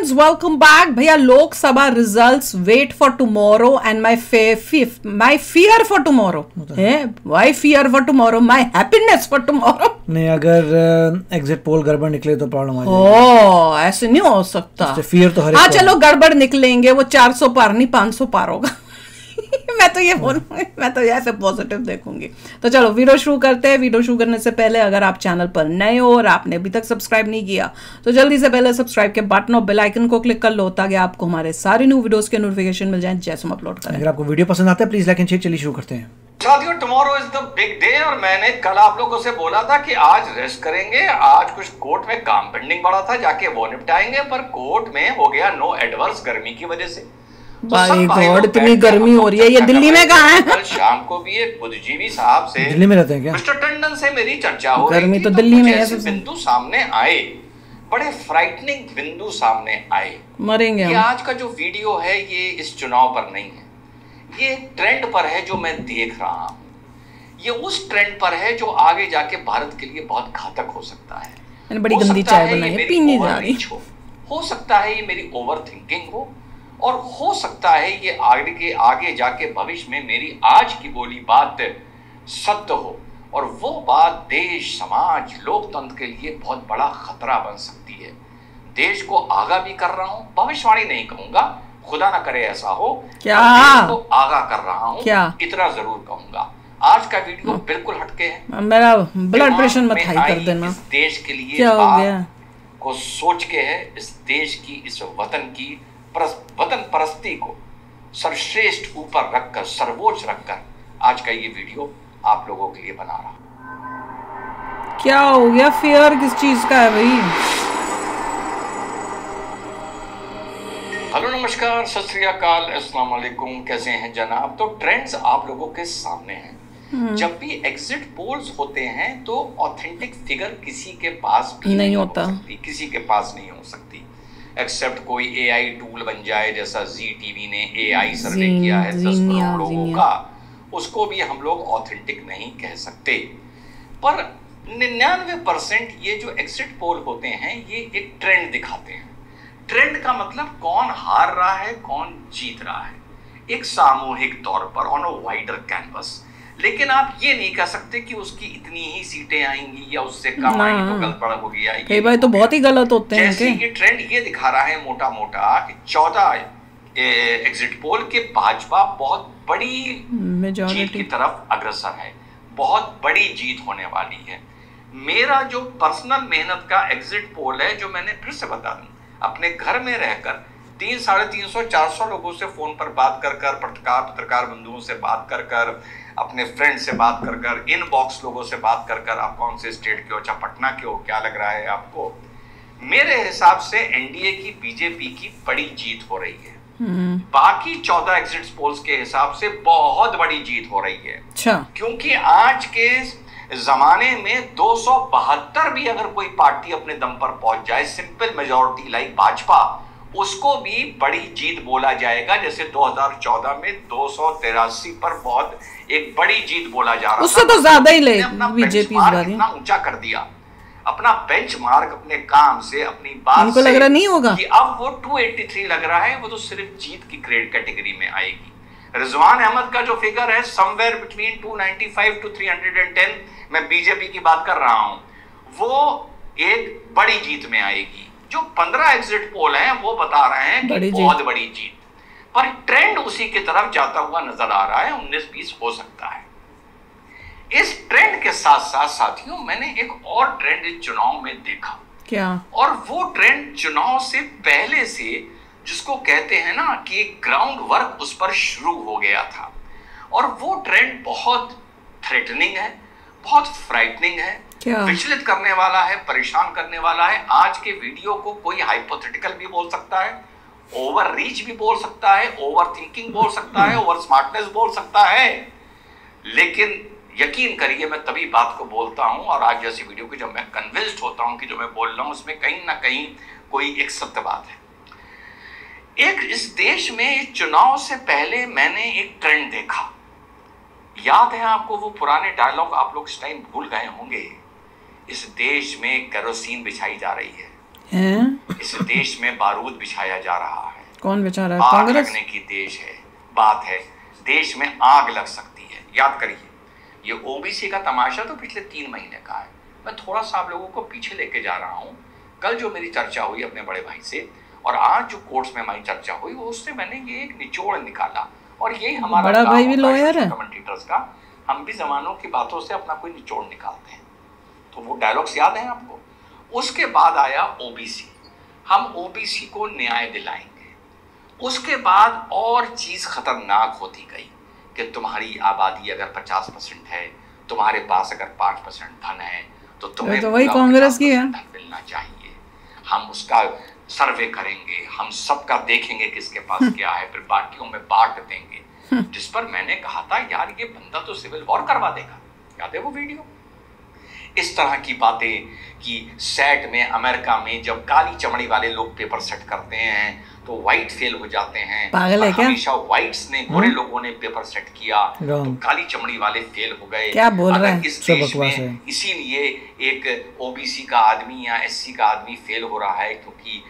Friends, welcome back. भैया Lok Sabha results wait for tomorrow and my fear for tomorrow है। Why fear for tomorrow? My happiness for tomorrow. नहीं, अगर exit poll गड़बड़ निकले तो problem आ जाएगी। ओह, ऐसे नहीं हो सकता। फियर तो हर एक हाँ चलो, गड़बड़ निकलेंगे, वो 400 पार नहीं 500 पार होगा। मैं तो ये बोलूंगी, मैं तो ऐसे पॉजिटिव देखूंगी। तो चलो वीडियो शुरू करते हैं। वीडियो शुरू करने से पहले अगर आप चैनल पर नए हो और आपने अभी तक सब्सक्राइब नहीं किया तो जल्दी से पहले सब्सक्राइब के बटन और बेल आइकन को क्लिक कर लो ताकि आपको हमारे सारे न्यू वीडियोस के नोटिफिकेशन मिल जाएं जैसे हम अपलोड करें। अगर आपको वीडियो पसंद आता है प्लीज लाइक एंड शेयर। चलिए शुरू करते हैं। साथियों, tomorrow is the big day और मैंने कल आप लोगों से बोला था कि आज रेस्ट करेंगे। आज कुछ कोर्ट में काम पेंडिंग पड़ा था, जाके वो निपटाएंगे, पर कोर्ट में हो गया नो एडवर्स गर्मी की वजह से। भाई गॉड, इतनी गर्मी हो रही है। ये दिल्ली में कहाँ है? कल शाम को भी एक बुद्धिजीवी साहब से, दिल्ली में रहते हैं क्या? मिस्टर टंडन से मेरी चर्चा हो रही गर्मी थी, तो दिल्ली में है। बिंदु सामने आए, बड़े फ्राइटनिंग बिंदु सामने आए। मरेंगे हम। ये आज का जो वीडियो है ये इस चुनाव पर नहीं है, ये एक ट्रेंड पर है जो मैं देख रहा हूँ। ये उस ट्रेंड पर है जो आगे जाके भारत के लिए बहुत घातक हो सकता है। मैंने बड़ी गंदी चाय बनाई है, पीनी जा रही। हो सकता है ये मेरी ओवर थिंकिंग हो, और हो सकता है ये आगे जाके भविष्य में मेरी आज की बोली बात सत्य हो, और वो बात देश, समाज, लोकतंत्र के लिए बहुत बड़ा खतरा बन सकती है। देश को आगाह भी कर रहा हूं, भविष्यवाणी नहीं कहूंगा, खुदा ना करे ऐसा हो। क्या? देश को आगाह कर रहा हूं, क्या? इतना जरूर कहूंगा। आज का वीडियो बिल्कुल हटके है। मेरा ब्लड प्रेशर मत हाई कर देना। इस देश के लिए क्या हो गया को सोच के है, इस देश की, इस वतन की वतन परस्ती को सर्वश्रेष्ठ ऊपर रखकर, सर्वोच्च रखकर आज का ये वीडियो आप लोगों के लिए बना रहा हूं। क्या हो गया? फियर किस चीज का है भाई? हेलो, नमस्कार, सत श्री अकाल, अस्सलाम वालेकुम। कैसे हैं जनाब? तो ट्रेंड्स आप लोगों के सामने हैं। जब भी एग्जिट पोल्स होते हैं तो ऑथेंटिक फिगर किसी के पास भी नहीं होता, किसी के पास नहीं हो सकती, एक्सेप्ट कोई एआई टूल बन जाए, जैसा जी टीवी ने एआई सर्वे किया है 10 करोड़ लोगों का, उसको भी हम लोग ऑथेंटिक नहीं कह सकते। पर 99% ये जो एग्जिट पोल होते हैं ये एक ट्रेंड दिखाते हैं। ट्रेंड का मतलब कौन हार रहा है, कौन जीत रहा है, एक सामूहिक तौर पर, ऑन अ वाइडर कैनवस। लेकिन आप ये नहीं कह सकते कि उसकी इतनी ही सीटें आएंगी या उससे कम आएंगी तो गड़बड़ हो गया। कई बार तो बहुत ही गलत होते हैं। जैसे ये ट्रेंड ये दिखा रहा है मोटा मोटा कि 14 एग्जिट पोल के भाजपा बहुत बड़ी जीत की तरफ अग्रसर है, बहुत बड़ी जीत होने वाली है। मेरा जो पर्सनल मेहनत का एग्जिट पोल है, जो मैंने फिर से बता दूं, अपने घर में रहकर 300, 350, 400 लोगों से फोन पर बात कर कर, पत्रकार बंधुओं से बात कर कर, अपने फ्रेंड से बात कर कर, इनबॉक्स लोगों से बात कर कर, आप कौन से स्टेट के हो, अच्छा पटना के हो, क्या लग रहा है आपको? मेरे हिसाब से एनडीए की, बीजेपी की बड़ी जीत हो रही है। बाकी 14 एग्जिट पोल्स के हिसाब से बहुत बड़ी जीत हो रही है। अच्छा। क्योंकि आज के जमाने में 272 भी अगर कोई पार्टी अपने दम पर पहुंच जाए, सिंपल मेजॉरिटी लाइक भाजपा, उसको भी बड़ी जीत बोला जाएगा। जैसे 2014 में 283 पर बहुत एक बड़ी जीत बोला जा रहा था, उससे तो ज्यादा ही ले बीजेपी इस बार इतना ऊंचा कर दिया अपना बेंचमार्क अपने काम से, अपनी बात उनको लग रहा नहीं होगा कि अब वो 283 लग रहा है, वो तो सिर्फ जीत की ग्रेड कैटेगरी में आएगी। रिजवान अहमद का जो फिगर है समवेयर बिटवीन 295 टू 310, मैं बीजेपी की बात कर रहा हूं, वो एक बड़ी जीत में आएगी। जो 15 एग्जिट पोल हैं वो बता रहे हैं कि बहुत बड़ी जीत, पर ट्रेंड उसी की तरफ जाता हुआ नजर आ रहा है। 19-20 हो सकता है। इस ट्रेंड के साथ साथ साथियों, मैंने एक और ट्रेंड इस चुनाव में देखा। क्या? और वो ट्रेंड चुनाव से पहले से, जिसको कहते हैं ना कि ग्राउंड वर्क उस पर शुरू हो गया था, और वो ट्रेंड बहुत थ्रेटनिंग है, बहुत फ्राइटनिंग है, विचलित करने वाला है, परेशान करने वाला है। आज के वीडियो को कोई हाइपोथेटिकल भी बोल सकता है, ओवर रीच भी बोल सकता है, ओवर थिंकिंग बोल सकता है, ओवर स्मार्टनेस बोल सकता है, लेकिन यकीन करिए मैं तभी बात को बोलता हूं, और आज जैसी वीडियो की जब मैं कन्विंस्ड होता हूं कि जो मैं बोल रहा हूं उसमें कहीं ना कहीं कोई एक सत्य बात है। एक इस देश में इस चुनाव से पहले मैंने एक ट्रेंड देखा। याद है आपको वो पुराने डायलॉग? आप लोग इस टाइम भूल गए होंगे। इस देश में केरोसिन बिछाई जा रही है, हैं? इस देश में बारूद बिछाया जा रहा है। कौन बिछा रहा है? आग कांग्रेस? लगने की देश है, बात है, देश में आग लग सकती है। याद करिए, ये ओबीसी का तमाशा तो पिछले 3 महीने का है। मैं थोड़ा सा आप लोगों को पीछे लेके जा रहा हूँ। कल जो मेरी चर्चा हुई अपने बड़े भाई से और आज जो कोर्ट्स में हमारी चर्चा हुई, वो उससे मैंने ये एक निचोड़ निकाला। और यही हमारा बड़ा भाई भी लॉयर है, कमेंटेटर्स का, हम भी जमानों की बातों से अपना कोई निचोड़ निकालते हैं। तो वो डायलॉग्स याद हैं आपको? उसके बाद आया ओबीसी, हम ओबीसी को न्याय दिलाएंगे। उसके बाद और चीज खतरनाक होती गई कि तुम्हारी आबादी अगर 50% है, तुम्हारे पास अगर 5% धन है, तो तुम्हें तो वही कांग्रेस की है, धन मिलना चाहिए। हम उसका सर्वे करेंगे, हम सबका देखेंगे किसके पास क्या है, फिर बाकियों में बांट देंगे। जिस पर मैंने कहा था यार ये बंदा तो सिविल वॉर करवा देगा। याद है वो वीडियो? इस तरह की बातें कि सेट में अमेरिका में जब काली चमड़ी वाले लोग पेपर सेट करते हैं तो व्हाइट फेल हो जाते हैं। पागल है क्या? हमेशा व्हाइट्स ने, गोरे लोगों ने पेपर सेट किया तो काली चमड़ी वाले फेल हो गए। क्या बोल रहे हैं? इस देश में इसीलिए एक ओबीसी का आदमी या एससी का आदमी फेल हो रहा है क्योंकि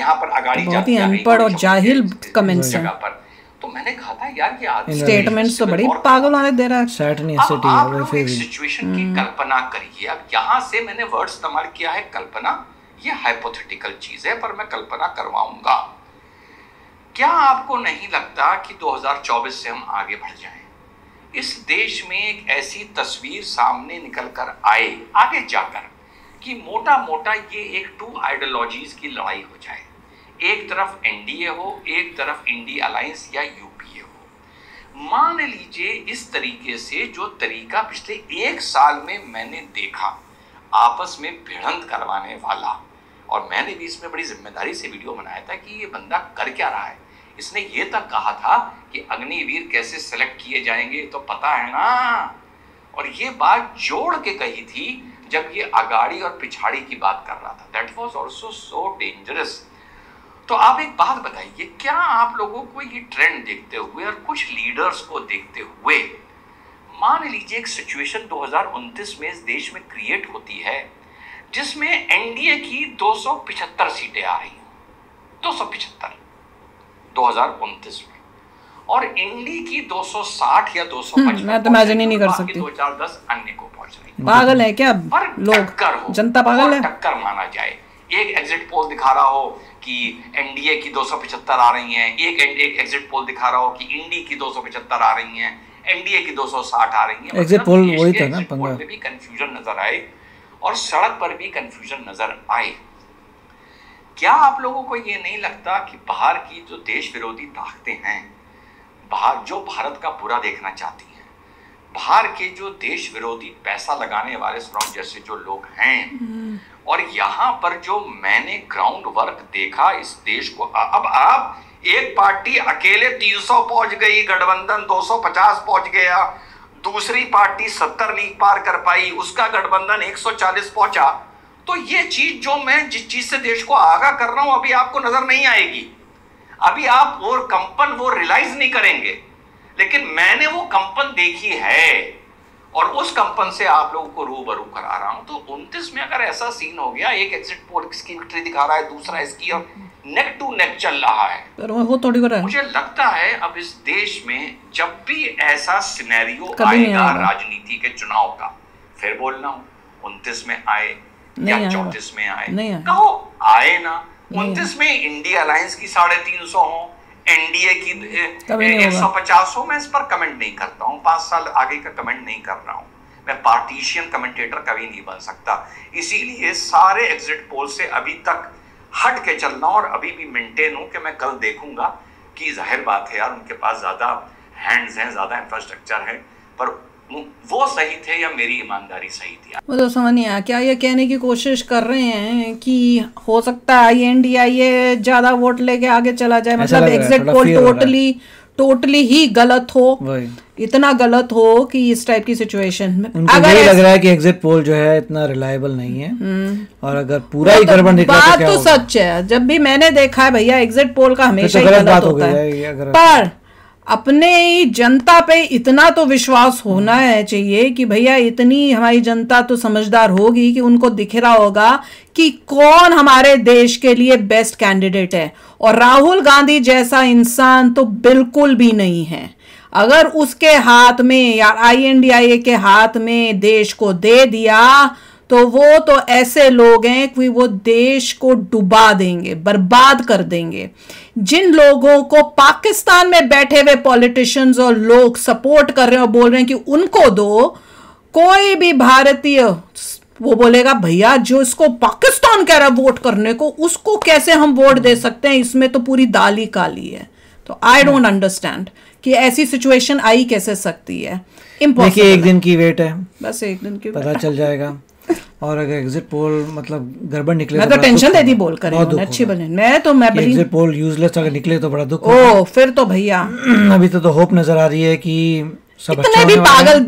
यहाँ पर अगाड़ी बहुत ही अनपढ़ और जाहिल कमेंट्स हैं। तो मैंने कहा था यार ये आदमी स्टेटमेंट्स तो बड़ी पागल वाले दे रहा है। सेट नहीं, अब आप लोग एक सिचुएशन की कल्पना करिए। अब यहाँ से मैंने वर्ड इस्तेमाल किया है कल्पना, ये हाइपोथेटिकल चीज है पर मैं कल्पना करवाऊंगा। क्या आपको नहीं लगता कि 2024 से हम आगे बढ़ जाएं? इस देश में एक ऐसी तस्वीर सामने निकल कर आए आगे जाकर कि मोटा मोटा ये एक 2 आइडियोलॉजीज की लड़ाई हो जाए। एक तरफ एनडीए हो, एक तरफ इंडिया अलायंस या यूपीए हो। मान लीजिए इस तरीके से जो तरीका पिछले 1 साल में मैंने देखा आपस में भिड़ंत करवाने वाला, और मैंने भी इसमें बड़ी जिम्मेदारी से वीडियो बनाया था कि ये बंदा कर क्या रहा है। इसने ये तक कहा था कि अग्निवीर कैसे सेलेक्ट किए जाएंगे तो पता है ना, और ये बात जोड़ के कही थी जब ये अगाड़ी और पिछाड़ी की बात कर रहा था। That was also so dangerous. तो आप एक बात बताइए, क्या आप लोगों को ये ट्रेंड देखते हुए और कुछ लीडर्स को देखते हुए मान लीजिए एक सिचुएशन 2029 में इस देश में क्रिएट होती है जिसमें एनडीए की 275 सीटें आ रही हैं, 275 2029 में, और इंडी की 260 या 255 मैं तो इमेजिन ही नहीं कर सकती। 2010 अन्य को पहुंच रही। पागल है क्या लोग? जनता पागल है। टक्कर माना जाए, एक एग्जिट पोल दिखा रहा हो कि एनडीए की 275 आ रही हैं, एक एग्जिट पोल दिखा रहा हो कि इंडी की 275 आ रही हैं, एनडीए की 260 आ रही हैं। एग्जिट पोल वही था ना, पंगा में भी कंफ्यूजन नजर आए और सड़क पर भी कंफ्यूजन नजर आए। क्या आप लोगों को ये नहीं लगता कि बाहर की जो देश विरोधी ताकतें हैं, बाहर जो भारत का बुरा देखना चाहती हैं, बाहर के जो देश विरोधी पैसा लगाने वाले श्रम जैसे जो लोग हैं, और यहाँ पर जो मैंने ग्राउंड वर्क देखा इस देश को, अब आप एक पार्टी अकेले 300 पहुंच गई, गठबंधन 250 पहुंच गया, दूसरी पार्टी 70 लीग पार कर पाई, उसका गठबंधन 140 पहुंचा। तो ये चीज जो मैं जिस चीज से देश को आगाह कर रहा हूं अभी आपको नजर नहीं आएगी, अभी आप वो कंपन वो रियलाइज नहीं करेंगे, लेकिन मैंने वो कंपन देखी है और उस कंपन से आप लोगों को रूबरू करा रहा हूं। तो 29 में अगर ऐसा सीन हो गया, एक एग्जिट पोल इसकी विक्ट्री दिखा रहा है, दूसरा इसकी, और नेक टू नेक चल रहा है, वो थोड़ी बड़ा है। मुझे लगता है अब इस देश में जब भी ऐसा सिनेरियो आएगा राजनीति के चुनाव का, फिर बोलना हो 29 में आए या 34 में आए, कहो आए ना, 29 में इंडिया अलायंस की 350 हो, एनडीए की 150 हो, मैं इस पर कमेंट नहीं करता हूँ, 5 साल आगे का कमेंट नहीं कर रहा हूँ, मैं पार्टीशियन कमेंटेटर कभी नहीं बन सकता। इसीलिए सारे एग्जिट पोल से अभी तक हट के चलना और अभी भी मेंटेन हूं कि मैं कल देखूंगा कि जाहिर बात है यार उनके पास ज्यादा हैंड्स हैं, ज्यादा इंफ्रास्ट्रक्चर है, पर वो सही थे या मेरी ईमानदारी सही थी? वो तो समझ नहीं आया। क्या ये कहने की कोशिश कर रहे हैं कि हो सकता है INDIA ये ज्यादा वोट लेके आगे चला जाए, मतलब एग्जिट पोल टोटली ही गलत हो, इतना गलत हो कि इस टाइप की सिचुएशन में उनको यही लग रहा है कि एग्जिट पोल जो है इतना रिलायबल नहीं है, और अगर पूरा ही गड़बड़ निकला तो क्या होगा? सच है, जब भी मैंने देखा है भैया एग्जिट पोल का हमेशा ही गलत होता है, पर अपने ही जनता पे इतना तो विश्वास होना है चाहिए कि भैया इतनी हमारी जनता तो समझदार होगी कि उनको दिख रहा होगा कि कौन हमारे देश के लिए बेस्ट कैंडिडेट है। और राहुल गांधी जैसा इंसान तो बिल्कुल भी नहीं है। अगर उसके हाथ में या INDIA के हाथ में देश को दे दिया तो वो तो ऐसे लोग हैं कि वो देश को डुबा देंगे, बर्बाद कर देंगे। जिन लोगों को पाकिस्तान में बैठे हुए पॉलिटिशियंस और लोग सपोर्ट कर रहे हैं और बोल रहे हैं कि उनको दो, कोई भी भारतीय वो बोलेगा भैया जो इसको पाकिस्तान कह रहा है वोट करने को, उसको कैसे हम वोट दे सकते हैं, इसमें तो पूरी दाल ही काली है। तो आई डोंट अंडरस्टैंड कि ऐसी सिचुएशन आई कैसे सकती है। देखिए, एक दिन की वेट है, बस एक दिन की पता चल जाएगा। और अगर एग्जिट पोल मतलब गड़बड़ निकले मैं तो टेंशन देती बोल कर अच्छी बने। मैं एग्जिट पोल यूजलेस अगर निकले तो बड़ा दुख होगा। फिर तो भैया अभी तो होप नजर आ रही है कि सब इतने भी पागल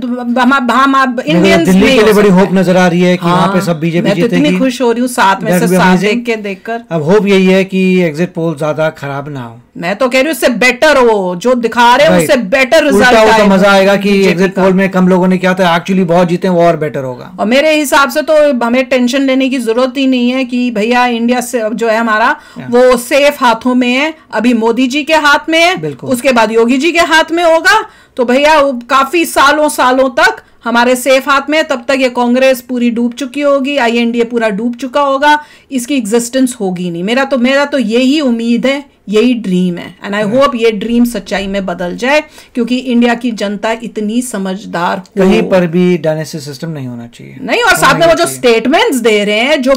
हम इंडियंस दिल्ली के लिए बड़ी होप नजर आ रही है कि वहाँ पे सब बीजेपी जीतेगी। मैं तो इतनी खुश हो रही हूँ 7 में से 7 देखकर। अब होप यही है कि एग्जिट पोल ज्यादा खराब ना हो। मैं तो कह रही हूँ उससे बेटर हो, जो दिखा रहे हैं उससे बेटर रिजल्ट आए। तो मजा आएगा कि एग्जिट पोल में कम लोगों ने क्या था एक्चुअली बहुत जीते, वो और बेटर होगा। और मेरे हिसाब से तो हमें टेंशन लेने की जरूरत ही नहीं है कि भैया इंडिया से जो है हमारा वो सेफ हाथों में है। अभी मोदी जी के हाथ में है, उसके बाद योगी जी के हाथ में होगा। तो भैया काफी सालों तक हमारे सेफ हाथ में, तब तक ये कांग्रेस पूरी डूब चुकी होगी, INDA पूरा डूब चुका होगा, इसकी एग्जिस्टेंस होगी नहीं। मेरा तो यही उम्मीद है, यही ड्रीम है। एंड आई होप ये ड्रीम सच्चाई में बदल जाए, क्योंकि इंडिया की जनता इतनी समझदार हो। कहीं पर भी डायनेस्टी सिस्टम नहीं होना चाहिए। नहीं, और साथ में वो जो स्टेटमेंट्स दे रहे हैं, जो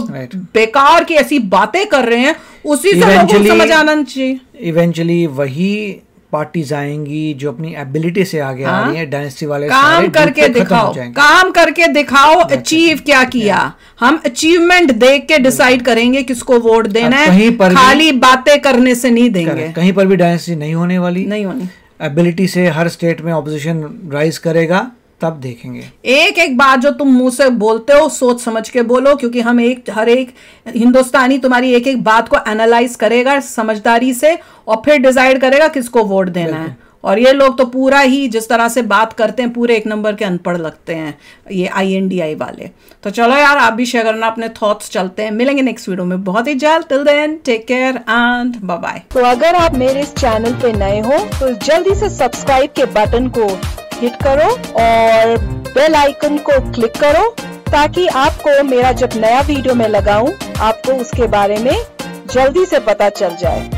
बेकार की ऐसी बातें कर रहे हैं, उसी से लोगों को समझ आना चाहिए। इवेंचुअली वही पार्टीज आएंगी जो अपनी एबिलिटी से आगे आ रही है। डायनेस्टी वाले काम करके दिखाओ, अचीव क्या किया। हम अचीवमेंट देख के डिसाइड करेंगे किसको वोट देना है, खाली बातें करने से नहीं देंगे। कहीं पर भी डायनेस्टी नहीं होने वाली, नहीं होनी। एबिलिटी से हर स्टेट में ऑपोजिशन राइज करेगा, तब देखेंगे। एक बात जो तुम मुंह से बोलते हो सोच समझ के बोलो, क्योंकि हम हर एक हिंदुस्तानी तुम्हारी एक बात को एनालाइज करेगा समझदारी से और फिर डिसाइड करेगा किसको वोट देना है। और ये लोग तो पूरा ही जिस तरह से बात करते हैं पूरे 1 नंबर के अनपढ़ लगते हैं ये INDI वाले। तो चलो यार, आप भी शेयर करना अपने थॉट्स। चलते हैं, मिलेंगे नेक्स्ट वीडियो में बहुत ही जल्द। Till then take care and bye bye. तो अगर आप मेरे इस चैनल पे नए हो तो जल्दी से सब्सक्राइब के बटन को हिट करो और बेल आइकन को क्लिक करो, ताकि आपको मेरा जब नया वीडियो मैं लगाऊं आपको उसके बारे में जल्दी से पता चल जाए।